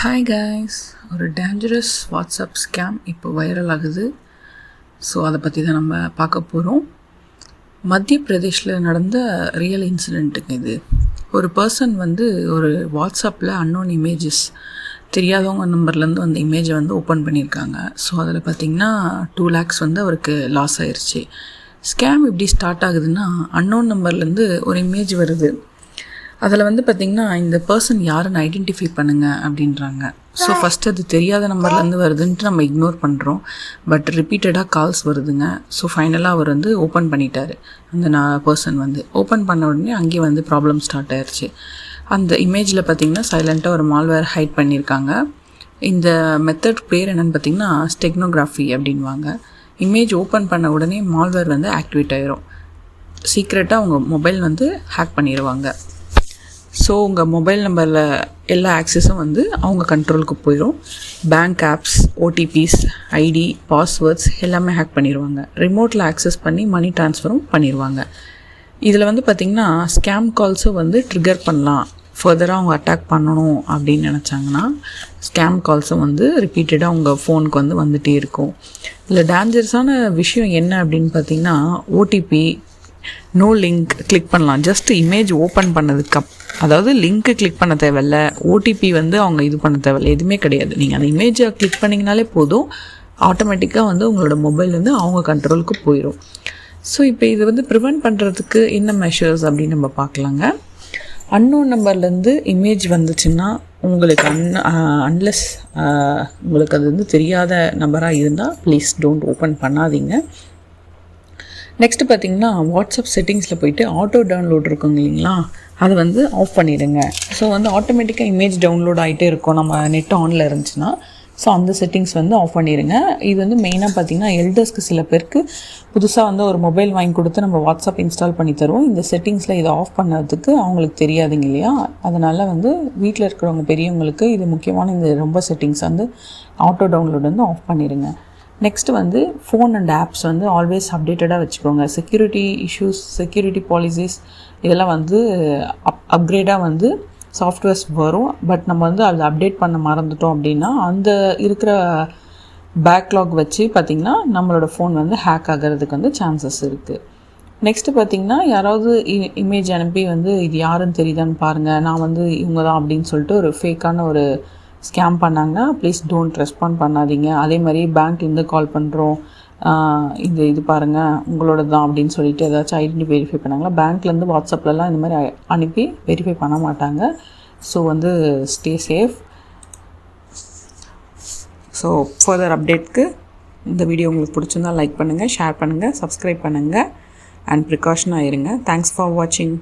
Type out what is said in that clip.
Hi guys, ஒரு dangerous WhatsApp scam இப்போ viral ஆகுது. ஸோ அதை பற்றி தான் நம்ம பார்க்க போகிறோம். மத்திய பிரதேஷில் நடந்த ரியல் இன்சிடெண்ட்டுங்க இது. ஒரு பர்சன் ஒரு வாட்ஸ்அப்பில் அன்னோன் இமேஜஸ், தெரியாதவங்க நம்பர்லேருந்து அந்த இமேஜை ஓப்பன் பண்ணியிருக்காங்க. ஸோ அதில் பார்த்திங்கன்னா 2 lakhs அவருக்கு லாஸ் ஆயிடுச்சு. ஸ்கேம் எப்படி ஸ்டார்ட் ஆகுதுன்னா, அன்னோன் நம்பர்லேருந்து ஒரு இமேஜ் வருது. அதில் பார்த்திங்கன்னா இந்த பர்சன் யாருன்னு ஐடென்டிஃபை பண்ணுங்கள் அப்படின்றாங்க. ஸோ ஃபஸ்ட்டு அது தெரியாத நம்பர்லேருந்து வருதுன்ட்டு நம்ம இக்னோர் பண்ணுறோம். பட் ரிப்பீட்டடாக கால்ஸ் வருதுங்க. ஸோ ஃபைனலாக அவர் ஓப்பன் பண்ணிட்டார். அந்த பர்சன் ஓப்பன் பண்ண உடனே அங்கேயே ப்ராப்ளம் ஸ்டார்ட் ஆயிடுச்சு. அந்த இமேஜில் பார்த்திங்கன்னா சைலண்ட்டாக ஒரு மால்வேர் ஹைட் பண்ணியிருக்காங்க. இந்த மெத்தட் பேர் என்னென்னு பார்த்திங்கன்னா ஸ்டெக்னோகிராஃபி அப்படின்வாங்க. இமேஜ் ஓப்பன் பண்ண உடனே மால்வேர் ஆக்டிவேட் ஆயிரும். சீக்ரெட்டாக உங்கள் மொபைல் ஹேக் பண்ணிடுவாங்க. ஸோ உங்கள் மொபைல் நம்பரில் எல்லா ஆக்சஸும் அவங்க கண்ட்ரோலுக்கு போயிடும். Bank apps, OTPs, ID, passwords எல்லாமே ஹேக் பண்ணிடுவாங்க. ரிமோட்டில் ஆக்சஸ் பண்ணி மணி ட்ரான்ஸ்ஃபரும் பண்ணிடுவாங்க. இதில் பார்த்திங்கன்னா ஸ்கேம் கால்ஸும் ட்ரிகர் பண்ணலாம். ஃபர்தராக அவங்க அட்டாக் பண்ணணும் அப்படின்னு நினச்சாங்கன்னா ஸ்கேம் கால்ஸும் ரிப்பீட்டடாக உங்கள் ஃபோனுக்கு வந்துகிட்டே இருக்கும். இதில் டேஞ்சரஸான விஷயம் என்ன அப்படின்னு பார்த்திங்கன்னா, ஓடிபி நோ லிங்க் கிளிக் பண்ணலாம். ஜஸ்ட் இமேஜ் ஓப்பன் பண்ணதுக்கு அதாவது லிங்க்கு கிளிக் பண்ண தேவையில்ல, ஓடிபி அவங்க இது பண்ண தேவையில்ல, எதுவுமே கிடையாது. நீங்கள் அந்த இமேஜை கிளிக் பண்ணிங்கனாலே போதும், ஆட்டோமேட்டிக்காக உங்களோட மொபைல் அவங்க கண்ட்ரோலுக்கு போயிடும். ஸோ இப்போ இது ப்ரிவெண்ட் பண்ணுறதுக்கு என்ன மெஷர்ஸ் அப்படின்னு நம்ம பார்க்கலாங்க. அன்னோன் நம்பர்லேருந்து இமேஜ் வந்துச்சுன்னா உங்களுக்கு அன்லெஸ் உங்களுக்கு அது தெரியாத நம்பராக இருந்தால் ப்ளீஸ் டோன்ட் ஓப்பன் பண்ணாதீங்க. நெக்ஸ்ட்டு பார்த்திங்கன்னா வாட்ஸ்அப் செட்டிங்ஸில் போய்ட்டு ஆட்டோ டவுன்லோட் இருக்குங்க இல்லைங்களா, அதை ஆஃப் பண்ணிடுங்க. ஸோ ஆட்டோமேட்டிக்காக இமேஜ் டவுன்லோட் ஆகிட்டே இருக்கும் நம்ம நெட் ஆனில் இருந்துச்சுன்னா. ஸோ அந்த செட்டிங்ஸ் ஆஃப் பண்ணிடுங்க. இது மெயினாக பார்த்திங்கன்னா எல்டர்ஸ்க்கு சில பேருக்கு புதுசாக ஒரு மொபைல் வாங்கி கொடுத்து நம்ம வாட்ஸ்அப் இன்ஸ்டால் பண்ணி தருவோம். இந்த செட்டிங்ஸில் இதை ஆஃப் பண்ணதுக்கு அவங்களுக்கு தெரியாதுங்க இல்லையா. அதனால் வீட்டில் இருக்கிறவங்க பெரியவங்களுக்கு இது முக்கியமான இந்த ரொம்ப செட்டிங்ஸ் ஆட்டோ டவுன்லோட் ஆஃப் பண்ணிடுங்க. Next phone and apps always அப்டேட்டடாக வச்சுக்கோங்க. செக்யூரிட்டி இஷ்யூஸ், செக்யூரிட்டி பாலிசிஸ் இதெல்லாம் அப்கிரேடாக சாஃப்ட்வேர்ஸ் வரும். பட் நம்ம அதை அப்டேட் பண்ண மறந்துட்டோம் அப்படின்னா அந்த இருக்கிற பேக்லாக் வச்சு பார்த்திங்கன்னா நம்மளோட ஃபோன் ஹேக் ஆகிறதுக்கு சான்சஸ் இருக்குது. நெக்ஸ்ட்டு பார்த்திங்கன்னா யாராவது இமேஜ் அனுப்பி இது யாருன்னு தெரியுதான்னு பாருங்கள், நான் இவங்க தான் அப்படின்னு சொல்லிட்டு ஒரு ஃபேக்கான ஒரு ஸ்கேம் பண்ணாங்கன்னா ப்ளீஸ் டோன்ட் ரெஸ்பாண்ட் பண்ணாதீங்க. அதே மாதிரி பேங்க்லேருந்து கால் பண்ணுறோம், இது பாருங்கள் உங்களோட தான் அப்படின்னு சொல்லிட்டு ஏதாச்சும் ஐடென்டி வெரிஃபை பண்ணாங்களா, பேங்க்லேருந்து வாட்ஸ்அப்லலாம் இந்த மாதிரி அனுப்பி வெரிஃபை பண்ண மாட்டாங்க. So stay safe. So further அப்டேட்க்கு இந்த வீடியோ உங்களுக்கு பிடிச்சிருந்தால் லைக் பண்ணுங்கள், ஷேர் பண்ணுங்கள், சப்ஸ்கிரைப் பண்ணுங்கள் அண்ட் ப்ரிகாஷனாக இருங்க. தேங்க்ஸ் ஃபார் வாட்சிங்.